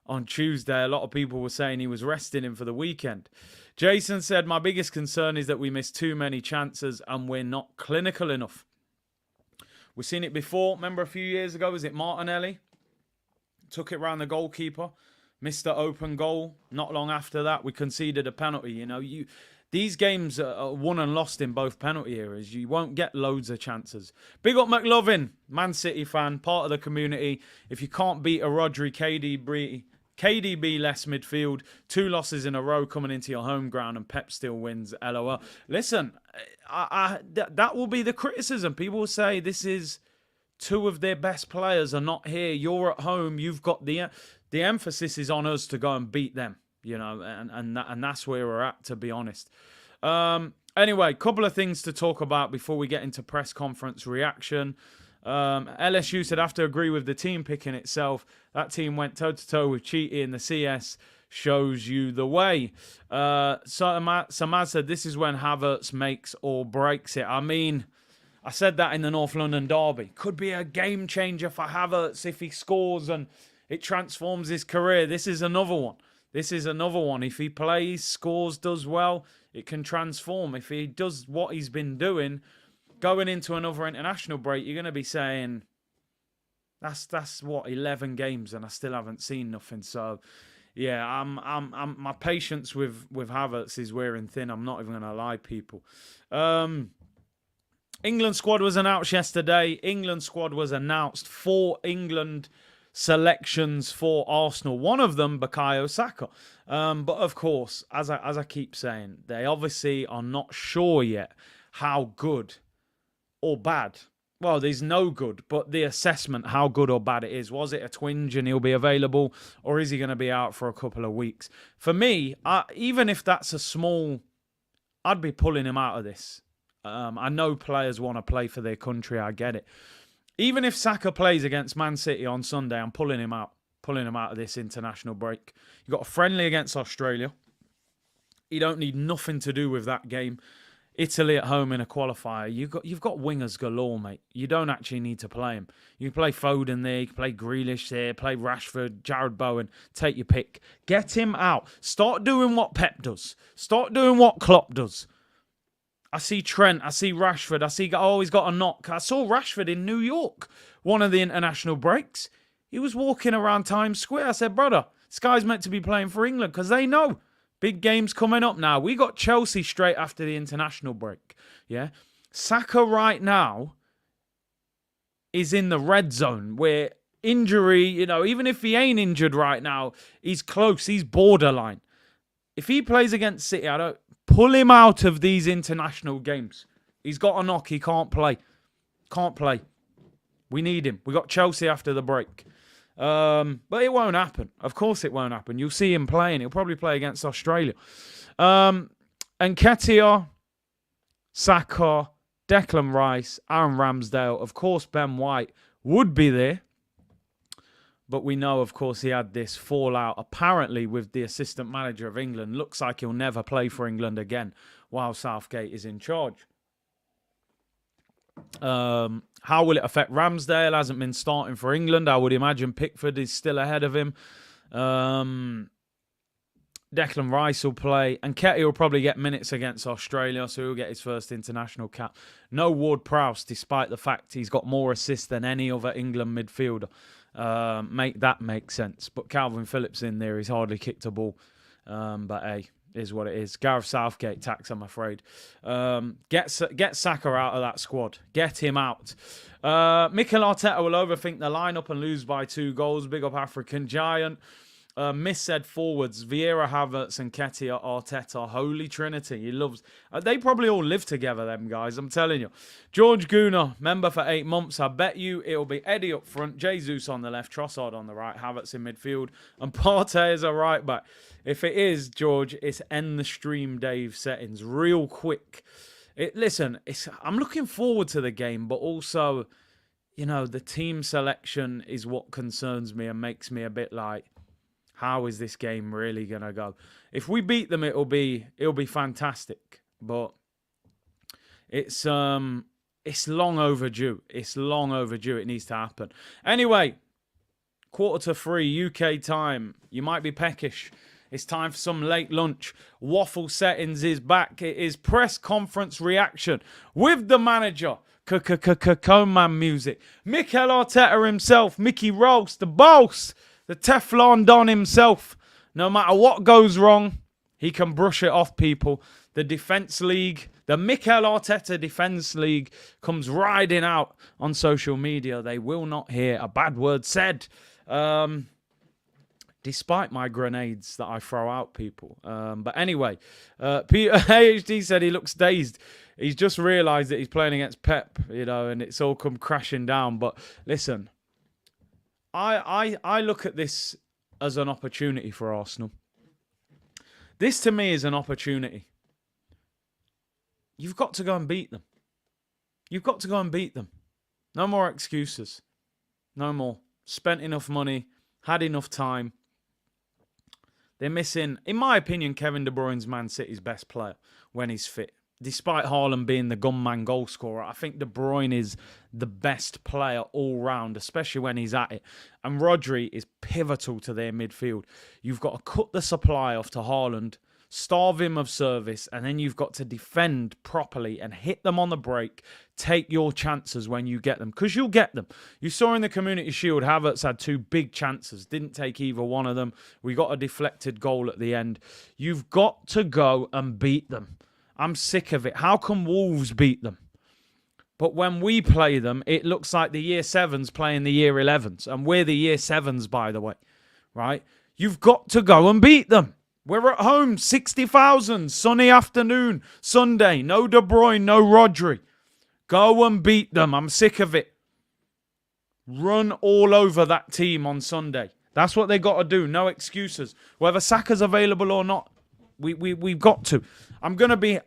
on Tuesday. A lot of people were saying he was resting him for the weekend. Jason said, my biggest concern is that we miss too many chances and we're not clinical enough. We've seen it before. Remember a few years ago, was it Martinelli? Took it round the goalkeeper. Missed the open goal. Not long after that, we conceded a penalty. You know, these games are won and lost in both penalty areas. You won't get loads of chances. Big up McLovin, Man City fan, part of the community. If you can't beat a Rodri, KDB less midfield, 2 losses in a row coming into your home ground and Pep still wins, LOL. Listen, that will be the criticism. People will say this is 2 of their best players are not here. You're at home. You've got the emphasis is on us to go and beat them, you know, and that's where we're at, to be honest. Anyway, couple of things to talk about before we get into press conference reaction. LSU said, I have to agree with the team picking itself. That team went toe-to-toe with Cheaty in the CS. Shows you the way. Samad said, this is when Havertz makes or breaks it. I mean, I said that in the North London derby. Could be a game changer for Havertz if he scores and it transforms his career. This is another one. If he plays, scores, does well, it can transform. If he does what he's been doing, going into another international break, you're going to be saying, that's what, 11 games and I still haven't seen nothing. So, yeah, I'm my patience with Havertz is wearing thin. I'm not even going to lie, people. England squad was announced yesterday. England squad was announced. 4 England selections for Arsenal. One of them, Bukayo Saka. But of course, as I keep saying, they obviously are not sure yet how good or bad. Well, there's no good, but the assessment, how good or bad it is. Was it a twinge and he'll be available, or is he going to be out for a couple of weeks? For me, even if that's a small, I'd be pulling him out of this. I know players want to play for their country. I get it. Even if Saka plays against Man City on Sunday, I'm pulling him out of this international break. You've got a friendly against Australia. You don't need nothing to do with that game. Italy at home in a qualifier. You've got wingers galore, mate. You don't actually need to play him. You can play Foden there, you can play Grealish there, play Rashford, Jared Bowen. Take your pick. Get him out. Start doing what Pep does. Start doing what Klopp does. I see Trent. I see Rashford. He's got a knock. I saw Rashford in New York, one of the international breaks. He was walking around Times Square. I said, brother, this guy's meant to be playing for England because they know. Big games coming up now. We got Chelsea straight after the international break. Yeah. Saka right now is in the red zone where injury, you know, even if he ain't injured right now, he's close. He's borderline. If he plays against City, I don't pull him out of these international games. He's got a knock. He can't play. Can't play. We need him. We got Chelsea after the break. But it won't happen. Of course it won't happen. You'll see him playing. He'll probably play against Australia. Nketiah, Saka, Declan Rice, Aaron Ramsdale. Of course, Ben White would be there. But we know, of course, he had this fallout apparently with the assistant manager of England. Looks like he'll never play for England again while Southgate is in charge. How will it affect Ramsdale? Hasn't been starting for England. I would imagine Pickford is still ahead of him. Declan Rice will play. And Nketiah will probably get minutes against Australia, so he'll get his first international cap. No Ward-Prowse, despite the fact he's got more assists than any other England midfielder. Make that make sense. But Calvin Phillips in there, he's hardly kicked a ball. But hey, is what it is. Gareth Southgate tax, I'm afraid. Get Saka out of that squad. Get him out. Mikel Arteta will overthink the lineup and lose by 2 goals. Big up African Giant. Miss said forwards, Vieira, Havertz and Ketia, Arteta, holy trinity. He loves... they probably all live together, them guys, I'm telling you. George Guna, member for 8 months. I bet you it'll be Eddie up front, Jesus on the left, Trossard on the right, Havertz in midfield, and Partey as a right back. If it is, George, it's end the stream Dave settings real quick. Listen, I'm looking forward to the game, but also, you know, the team selection is what concerns me and makes me a bit like, how is this game really gonna go? If we beat them, it'll be fantastic. But it's long overdue. It's long overdue. It needs to happen. Anyway, 2:45 UK time. You might be peckish. It's time for some late lunch. Waffle Settings is back. It is press conference reaction with the manager. Coman music. Mikel Arteta himself. Mickey Roast, the boss. The Teflon Don himself. No matter what goes wrong, he can brush it off, people. The Defence League, the Mikel Arteta Defence League comes riding out on social media. They will not hear a bad word said. Despite my grenades that I throw out, people. But anyway, Peter AHD said he looks dazed. He's just realised that he's playing against Pep, you know, and it's all come crashing down. But listen, I look at this as an opportunity for Arsenal. This, to me, is an opportunity. You've got to go and beat them. You've got to go and beat them. No more excuses. No more. Spent enough money. Had enough time. They're missing, in my opinion, Kevin De Bruyne's Man City's best player when he's fit. Despite Haaland being the gunman goal scorer, I think De Bruyne is the best player all round, especially when he's at it. And Rodri is pivotal to their midfield. You've got to cut the supply off to Haaland, starve him of service, and then you've got to defend properly and hit them on the break. Take your chances when you get them, because you'll get them. You saw in the Community Shield, Havertz had 2 big chances, didn't take either one of them. We got a deflected goal at the end. You've got to go and beat them. I'm sick of it. How can Wolves beat them? But when we play them, it looks like the Year 7s playing the Year 11s. And we're the Year 7s, by the way. Right? You've got to go and beat them. We're at home, 60,000, sunny afternoon, Sunday. No De Bruyne, no Rodri. Go and beat them. I'm sick of it. Run all over that team on Sunday. That's what they got to do. No excuses. Whether Saka's available or not, we've got to. I'm gonna be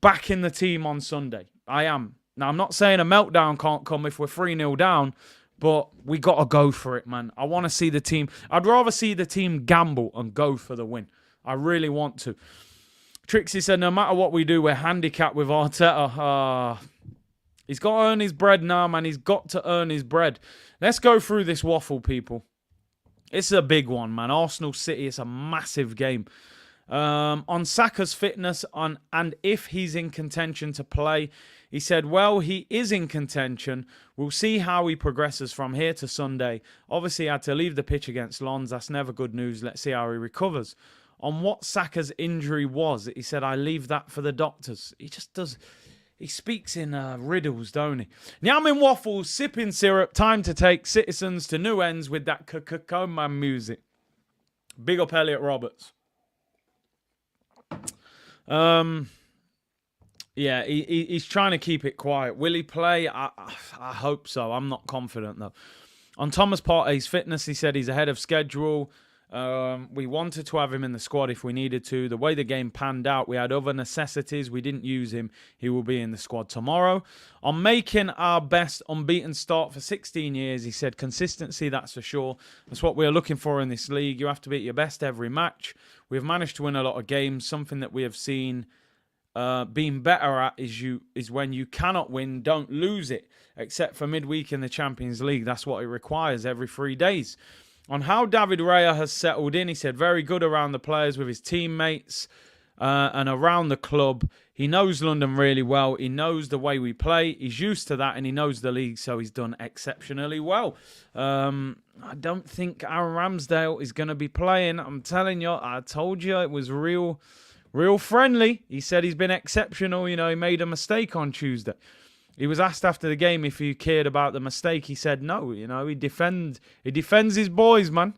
back in the team on Sunday. I am. Now, I'm not saying a meltdown can't come if we're 3-0 down, but we got to go for it, man. I want to see the team. I'd rather see the team gamble and go for the win. I really want to. Trixie said, no matter what we do, we're handicapped with Arteta. He's got to earn his bread now, man. He's got to earn his bread. Let's go through this waffle, people. It's a big one, man. Arsenal City, it's a massive game. On Saka's fitness and if he's in contention to play, he said, well, he is in contention. We'll see how he progresses from here to Sunday. Obviously, he had to leave the pitch against Lons. That's never good news. Let's see how he recovers. On what Saka's injury was, he said, I leave that for the doctors. He just does... He speaks in riddles, don't he? Now I'm in waffles, sipping syrup. Time to take citizens to new ends with that Coman music. Big up Elliot Roberts. Yeah, he's trying to keep it quiet. Will he play? I hope so. I'm not confident, though. On Thomas Partey's fitness, he said he's ahead of schedule. We wanted to have him in the squad if we needed to. The way the game panned out, we had other necessities. We didn't use him. He will be in the squad tomorrow. On making our best unbeaten start for 16 years, he said consistency, that's for sure. That's what we're looking for in this league. You have to be at your best every match. We've managed to win a lot of games. Something that we have seen being better at is when you cannot win, don't lose it. Except for midweek in the Champions League. That's what it requires every 3 days. On how David Raya has settled in, he said very good around the players with his teammates and around the club. He knows London really well. He knows the way we play. He's used to that and he knows the league, so he's done exceptionally well. I don't think Aaron Ramsdale is going to be playing. I'm telling you, I told you it was real friendly. He said he's been exceptional. You know, he made a mistake on Tuesday. He was asked after the game if he cared about the mistake. He said no. You know, he defends his boys, man.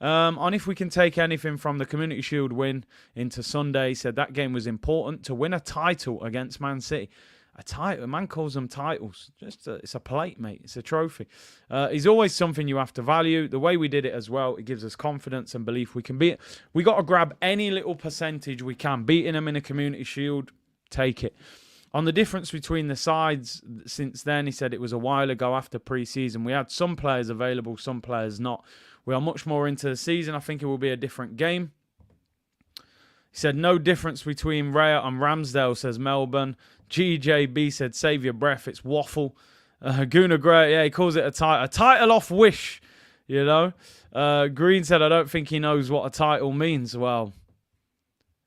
On if we can take anything from the Community Shield win into Sunday, he said that game was important to win a title against Man City. A title, man calls them titles. It's a plate, mate. It's a trophy. It's always something you have to value. The way we did it as well, it gives us confidence and belief we can beat it. We got to grab any little percentage we can. Beating them in a Community Shield, take it. On the difference between the sides since then, he said it was a while ago after pre-season. We had some players available, some players not. We are much more into the season. I think it will be a different game. He said no difference between Raya and Ramsdale, says Melbourne. GJB said save your breath, it's waffle. Guna Gray, yeah, he calls it a title off wish, you know. Green said I don't think he knows what a title means. Well,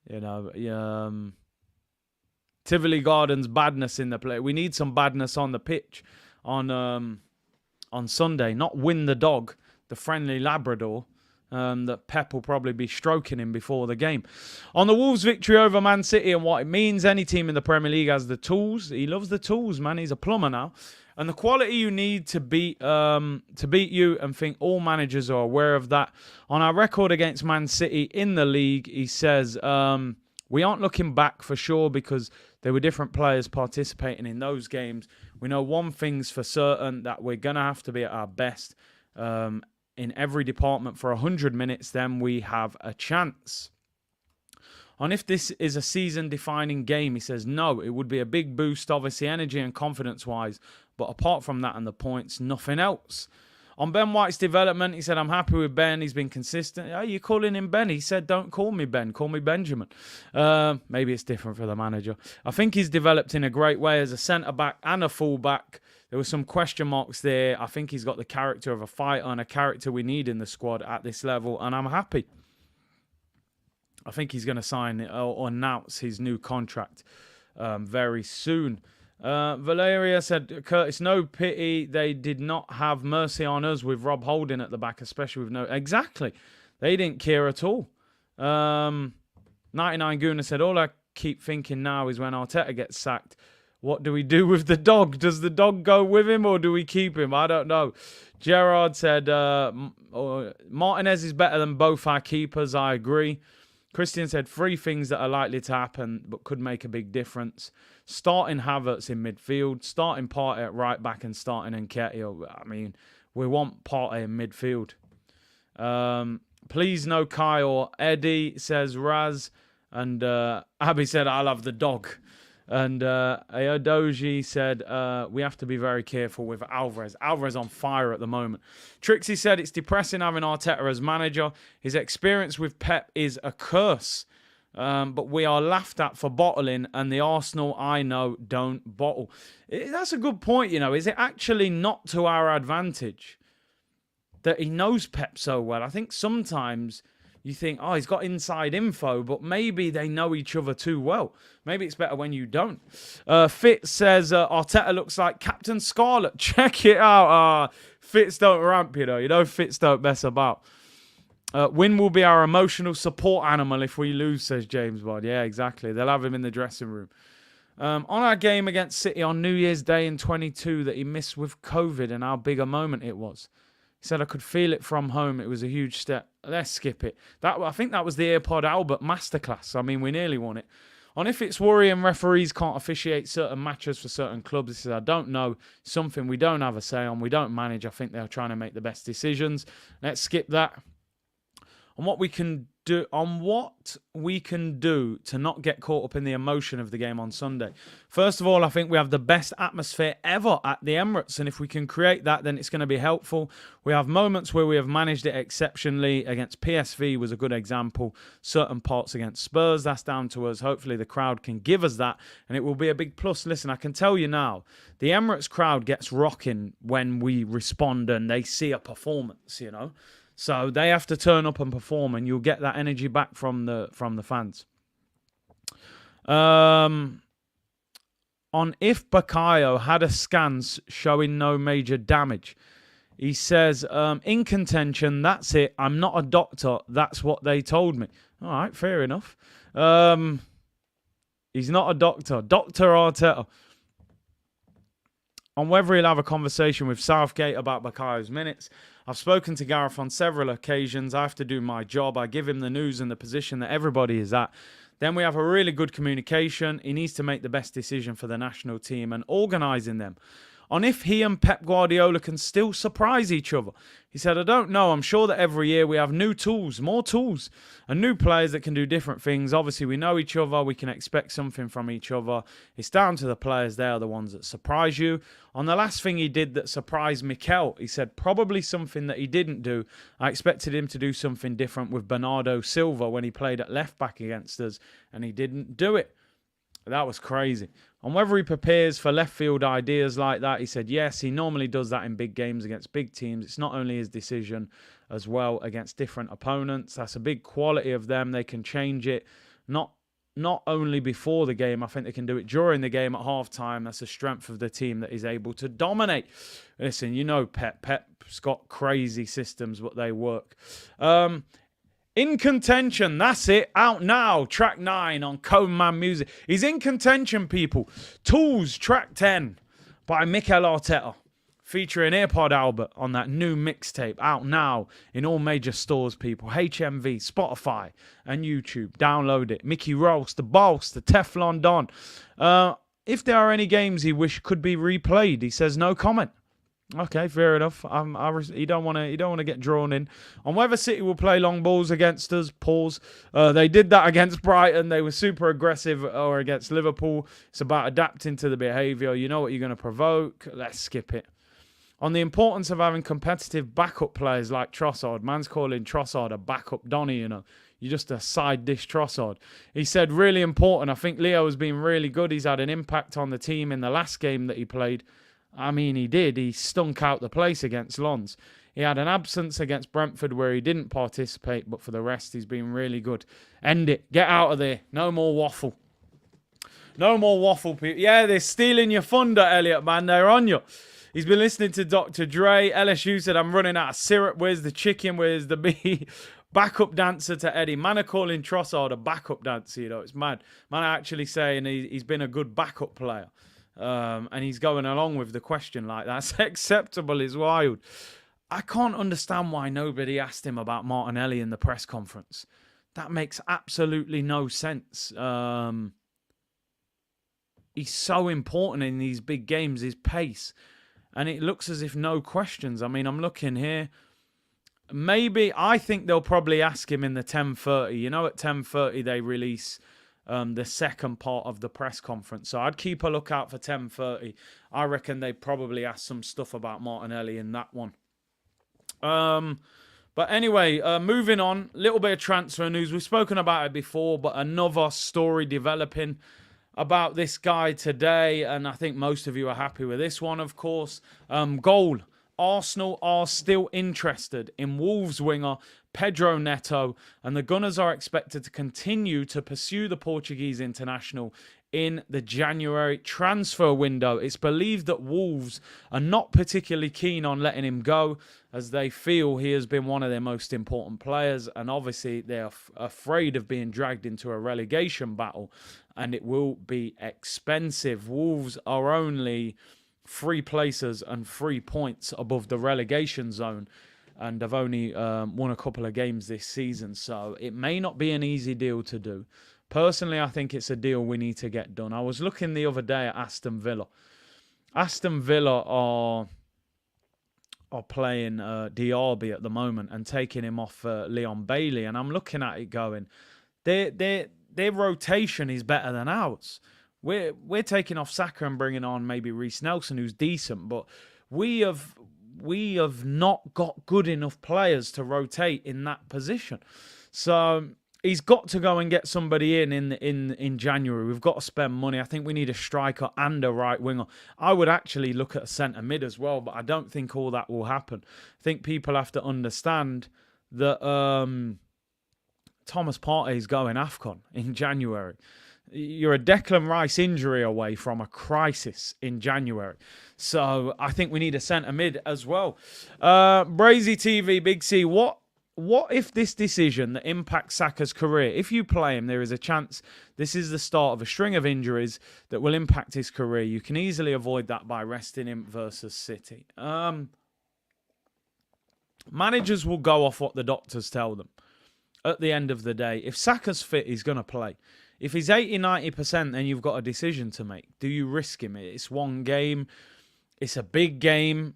you know, Tivoli Gardens badness in the play. We need some badness on the pitch on Sunday, not win the dog, the friendly Labrador. That Pep will probably be stroking him before the game. On the Wolves' victory over Man City and what it means, any team in the Premier League has the tools. He loves the tools, man. He's a plumber now. And the quality you need to beat you, and think all managers are aware of that. On our record against Man City in the league, he says, we aren't looking back for sure because there were different players participating in those games. We know one thing's for certain, that we're going to have to be at our best in every department for 100 minutes, then we have a chance. On if this is a season-defining game, he says, no, it would be a big boost, obviously, energy and confidence-wise, but apart from that and the points, nothing else. On Ben White's development, he said, I'm happy with Ben. He's been consistent. Are you calling him Ben? He said, don't call me Ben. Call me Benjamin. Maybe it's different for the manager. I think he's developed in a great way as a centre-back and a full-back. There were some question marks there. I think he's got the character of a fighter and a character we need in the squad at this level, and I'm happy. I think he's going to sign or announce his new contract very soon. Valeria said, Curtis, no pity they did not have mercy on us with Rob Holding at the back, especially with no... Exactly. They didn't care at all. 99 Guna said, all I keep thinking now is when Arteta gets sacked, what do we do with the dog? Does the dog go with him or do we keep him? I don't know. Gerard said, Martinez is better than both our keepers. I agree. Christian said, 3 things that are likely to happen but could make a big difference. Starting Havertz in midfield, starting Partey at right back and starting Nketiah. I mean, we want Partey in midfield. Please no Kai or Eddie, says Raz. And Abby said, I'll have the dog. And Ayodoji said, we have to be very careful with Alvarez. Alvarez on fire at the moment. Trixie said, it's depressing having Arteta as manager. His experience with Pep is a curse. But we are laughed at for bottling, and the Arsenal I know don't bottle. That's a good point, you know. Is it actually not to our advantage that he knows Pep so well? I think sometimes... you think, oh, he's got inside info, but maybe they know each other too well. Maybe it's better when you don't. Fitz says, Arteta looks like Captain Scarlet. Check it out. Fitz don't ramp, you know. You know Fitz don't mess about. Win will be our emotional support animal if we lose, says James Bond. Yeah, exactly. They'll have him in the dressing room. On our game against City on New Year's Day in 22 that he missed with COVID and how big a moment it was. He said, I could feel it from home. It was a huge step. Let's skip it. I think that was the AirPod Albert Masterclass. I mean, we nearly won it. On if it's worrying referees can't officiate certain matches for certain clubs, he said, I don't know. Something we don't have a say on. We don't manage. I think they're trying to make the best decisions. Let's skip that. On what we can do to not get caught up in the emotion of the game on Sunday. First of all, I think we have the best atmosphere ever at the Emirates, and if we can create that, then it's going to be helpful. We have moments where we have managed it exceptionally. Against PSV was a good example. Certain parts against Spurs, that's down to us. Hopefully the crowd can give us that, and it will be a big plus. Listen, I can tell you now, the Emirates crowd gets rocking when we respond and they see a performance, you know. So they have to turn up and perform, and you'll get that energy back from the fans. On if Bakayo had a scan showing no major damage, he says, in contention, that's it. I'm not a doctor. That's what they told me. All right, fair enough. He's not a doctor. Dr. Arteta. on whether he'll have a conversation with Southgate about Bakayo's minutes. I've spoken to Gareth on several occasions. I have to do my job. I give him the news and the position that everybody is at. Then we have a really good communication. He needs to make the best decision for the national team and organising them on if he and Pep Guardiola can still surprise each other. He said, I don't know. I'm sure that every year we have new tools, more tools, and new players that can do different things. Obviously, we know each other. We can expect something from each other. It's down to the players. They are the ones that surprise you. On the last thing he did that surprised Mikel, he said probably something that he didn't do. I expected him to do something different with Bernardo Silva when he played at left back against us, and he didn't do it. That was crazy. On whether he prepares for left field ideas like that, he said yes, he normally does that in big games against big teams. It's not only his decision as well against different opponents. That's a big quality of them. They can change it, not only before the game. I think they can do it during the game at halftime. That's a strength of the team that is able to dominate. Listen, you know Pep's got crazy systems, but they work. In Contention, that's it. Out now, track 9 on Coleman Music. He's in contention, people. Tools, track 10 by Mikel Arteta, featuring AirPod Albert on that new mixtape. Out now in all major stores, people. HMV, Spotify, and YouTube. Download it. Mickey Ross, the Boss, the Teflon Don. If there are any games he wish could be replayed, he says no comment. Okay, fair enough. You don't want to get drawn in on whether City will play long balls against us. Pause. They did that against Brighton. They were super aggressive, or against Liverpool. It's about adapting to the behaviour. You know what you're going to provoke. Let's skip it. On the importance of having competitive backup players like Trossard. Man's calling Trossard a backup Donny. You know, you're just a side dish Trossard. He said really important. I think Leo has been really good. He's had an impact on the team in the last game that he played. I mean, he did. He stunk out the place against Lens. He had an absence against Brentford where he didn't participate, but for the rest, he's been really good. End it. Get out of there. No more waffle. No more waffle, people. Yeah, they're stealing your thunder, Elliot, man. They're on you. He's been listening to Dr. Dre. LSU said, I'm running out of syrup. Where's the chicken? Where's the bee? Backup dancer to Eddie. Man are calling Trossard a backup dancer, you know. It's mad. Man are actually saying he's been a good backup player. And he's going along with the question like that's acceptable is wild. I can't understand why nobody asked him about Martinelli in the press conference. That makes absolutely no sense. He's so important in these big games, his pace. And it looks as if no questions. I mean, I'm looking here. Maybe, I think they'll probably ask him in the 10:30. You know, at 10:30 they release the second part of the press conference. So I'd keep a lookout for 10:30. I reckon they probably ask some stuff about Martinelli in that one. But anyway, moving on. Little bit of transfer news. We've spoken about it before, but another story developing about this guy today. And I think most of you are happy with this one, of course. Goal. Arsenal are still interested in Wolves winger Pedro Neto, and the Gunners are expected to continue to pursue the Portuguese international in the January transfer window. It's believed that Wolves are not particularly keen on letting him go, as they feel he has been one of their most important players, and obviously they're afraid of being dragged into a relegation battle, and it will be expensive. Wolves are only 3 places and 3 points above the relegation zone, and have only won a couple of games this season, so it may not be an easy deal to do. Personally, I think it's a deal we need to get done. I was looking the other day at Aston Villa. Aston Villa are playing Diaby at the moment and taking him off Leon Bailey, and I'm looking at it going, their rotation is better than ours. We're taking off Saka and bringing on maybe Reece Nelson, who's decent, but we have not got good enough players to rotate in that position. So he's got to go and get somebody in January. We've got to spend money. I think we need a striker and a right winger. I would actually look at a centre mid as well, but I don't think all that will happen. I think people have to understand that Thomas Partey is going AFCON in January. You're a Declan Rice injury away from a crisis in January. So I think we need a centre mid as well. Brazy TV, Big C, what what if this decision that impacts Saka's career, if you play him, there is a chance this is the start of a string of injuries that will impact his career. You can easily avoid that by resting him versus City. Managers will go off what the doctors tell them. At the end of the day, if Saka's fit, he's going to play. If he's 80-90%, then you've got a decision to make. Do you risk him? It's one game. It's a big game.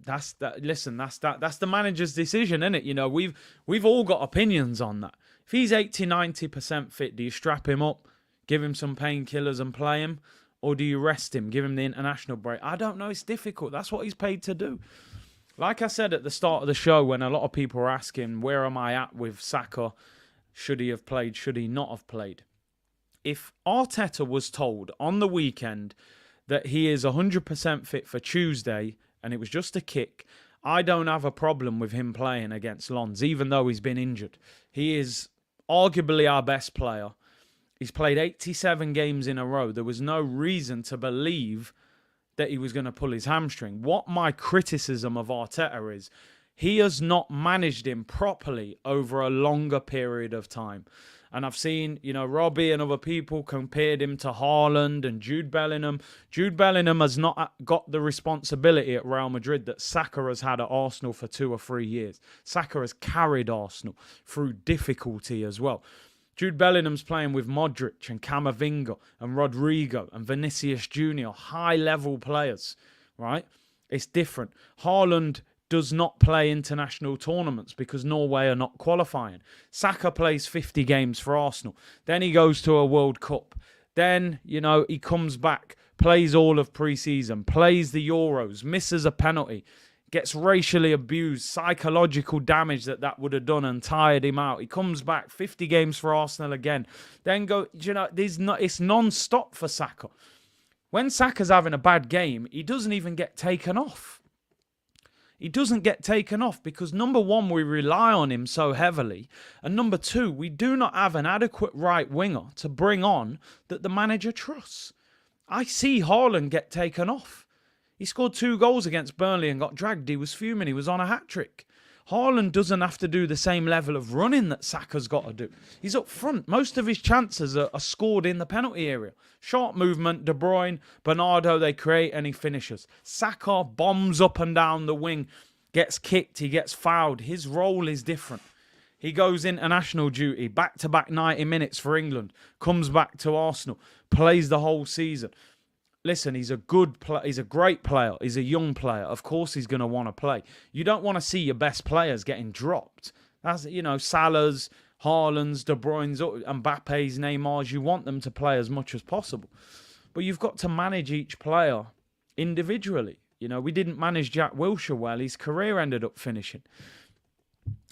That's the manager's decision, isn't it? You know, we've all got opinions on that. If he's 80-90% fit, do you strap him up, give him some painkillers and play him? Or do you rest him, give him the international break? I don't know. It's difficult. That's what he's paid to do. Like I said at the start of the show, when a lot of people were asking, where am I at with Saka? Should he have played? Should he not have played? If Arteta was told on the weekend that he is 100% fit for Tuesday and it was just a kick, I don't have a problem with him playing against Lens, even though he's been injured. He is arguably our best player. He's played 87 games in a row. There was no reason to believe that he was going to pull his hamstring. What my criticism of Arteta is, he has not managed him properly over a longer period of time. And I've seen, you know, Robbie and other people compared him to Haaland and Jude Bellingham. Jude Bellingham has not got the responsibility at Real Madrid that Saka has had at Arsenal for 2 or 3 years. Saka has carried Arsenal through difficulty as well. Jude Bellingham's playing with Modric and Camavinga and Rodrigo and Vinicius Jr., high-level players, right? It's different. Haaland does not play international tournaments because Norway are not qualifying. Saka plays 50 games for Arsenal. Then he goes to a World Cup. Then, you know, he comes back, plays all of pre-season, plays the Euros, misses a penalty, gets racially abused, psychological damage that would have done and tired him out. He comes back, 50 games for Arsenal again. Then it's non-stop for Saka. When Saka's having a bad game, he doesn't even get taken off. He doesn't get taken off because, number one, we rely on him so heavily. And number two, we do not have an adequate right winger to bring on that the manager trusts. I see Haaland get taken off. He scored 2 goals against Burnley and got dragged. He was fuming. He was on a hat-trick. Haaland doesn't have to do the same level of running that Saka's got to do. He's up front. Most of his chances are scored in the penalty area. Short movement, De Bruyne, Bernardo, they create and he finishes. Saka bombs up and down the wing, gets kicked, he gets fouled. His role is different. He goes international duty, back-to-back 90 minutes for England, comes back to Arsenal, plays the whole season. Listen, he's a great player. He's a young player. Of course he's going to want to play. You don't want to see your best players getting dropped. That's, you know, Salah's, Haaland's, De Bruyne's, Mbappe's, Neymar's. You want them to play as much as possible. But you've got to manage each player individually. You know, we didn't manage Jack Wilshere well. His career ended up finishing.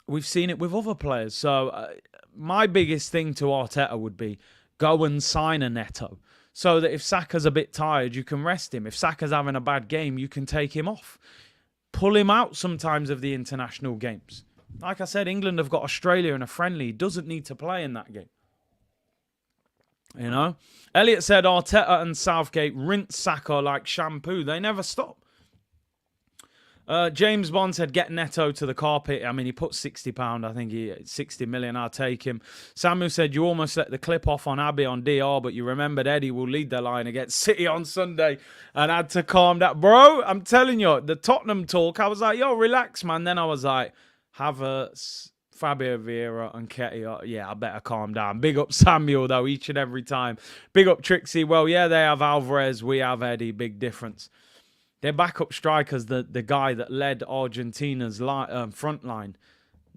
We've seen it with other players. So my biggest thing to Arteta would be go and sign a Neto. So that if Saka's a bit tired, you can rest him. If Saka's having a bad game, you can take him off. Pull him out sometimes of the international games. Like I said, England have got Australia in a friendly. He doesn't need to play in that game. You know? Elliot said Arteta and Southgate rinse Saka like shampoo. They never stop. James Bond said, get Neto to the carpet. I mean, he put £60. I think 60 million, I'll take him. Samuel said, you almost let the clip off on Abbey on DR, but you remembered Eddie will lead the line against City on Sunday and had to calm down. Bro, I'm telling you, the Tottenham talk, I was like, yo, relax, man. Then I was like, Havertz, Fabio Vieira and Ketia. Yeah, I better calm down. Big up Samuel, though, each and every time. Big up Trixie. Well, yeah, they have Alvarez. We have Eddie. Big difference. Their backup striker's the guy that led Argentina's front line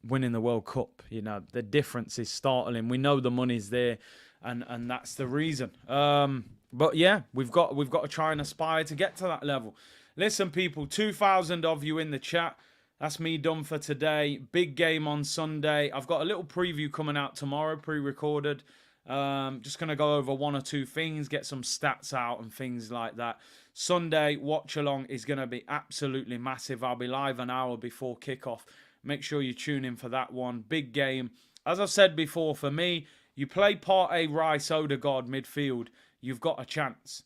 winning the World Cup. You know, the difference is startling. We know the money's there, and that's the reason. But yeah, we've got to try and aspire to get to that level. Listen, people, 2,000 of you in the chat. That's me done for today. Big game on Sunday. I've got a little preview coming out tomorrow, pre-recorded. Just going to go over 1 or 2 things, get some stats out and things like that. Sunday watch along is going to be absolutely massive. I'll be live an hour before kickoff. Make sure you tune in for that one. Big game. As I've said before, for me, you play Partey, Rice, Odegaard midfield, you've got a chance.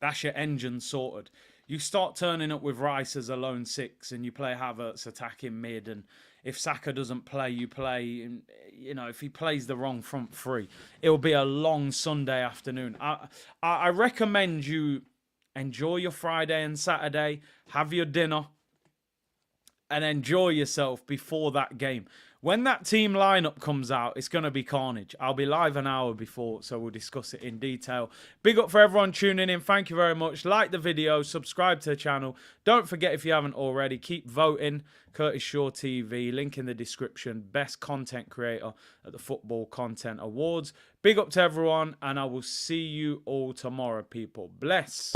That's your engine sorted. You start turning up with Rice as a lone 6 and you play Havertz attacking mid and if Saka doesn't play, you play. And, you know, if he plays the wrong front three, it will be a long Sunday afternoon. I recommend you enjoy your Friday and Saturday, have your dinner, and enjoy yourself before that game. When that team lineup comes out, it's going to be carnage. I'll be live an hour before, so we'll discuss it in detail. Big up for everyone tuning in. Thank you very much. Like the video, subscribe to the channel. Don't forget, if you haven't already, keep voting. Curtis Shaw TV, link in the description. Best content creator at the Football Content Awards. Big up to everyone, and I will see you all tomorrow, people. Bless.